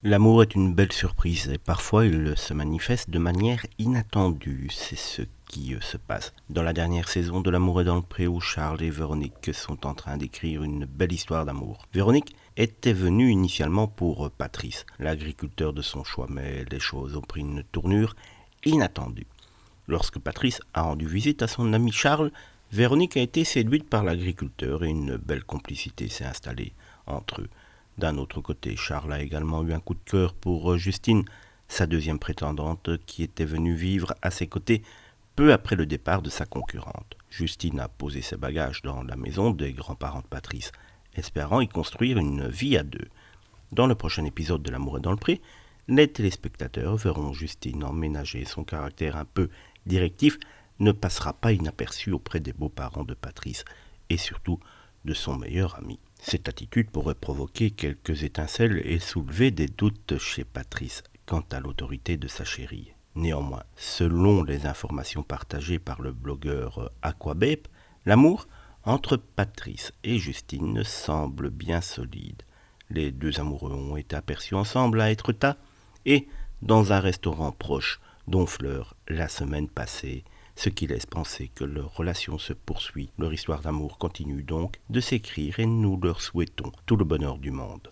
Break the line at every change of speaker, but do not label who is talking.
L'amour est une belle surprise et parfois il se manifeste de manière inattendue. C'est ce qui se passe dans la dernière saison de L'amour est dans le pré où Charles et Véronique sont en train d'écrire une belle histoire d'amour. Véronique était venue initialement pour Patrice, l'agriculteur de son choix, mais les choses ont pris une tournure inattendue. Lorsque Patrice a rendu visite à son ami Charles, Véronique a été séduite par l'agriculteur et une belle complicité s'est installée entre eux. D'un autre côté, Charles a également eu un coup de cœur pour Justine, sa deuxième prétendante, qui était venue vivre à ses côtés peu après le départ de sa concurrente. Justine a posé ses bagages dans la maison des grands-parents de Patrice, espérant y construire une vie à deux. Dans le prochain épisode de L'amour est dans le pré, les téléspectateurs verront Justine emménager. Son caractère un peu directif ne passera pas inaperçu auprès des beaux-parents de Patrice et surtout de son meilleur ami. Cette attitude pourrait provoquer quelques étincelles et soulever des doutes chez Patrice quant à l'autorité de sa chérie. Néanmoins, selon les informations partagées par le blogueur Aquababe, l'amour entre Patrice et Justine semble bien solide. Les deux amoureux ont été aperçus ensemble à Étretat et dans un restaurant proche d'Honfleur la semaine passée, ce qui laisse penser que leur relation se poursuit. Leur histoire d'amour continue donc de s'écrire et nous leur souhaitons tout le bonheur du monde.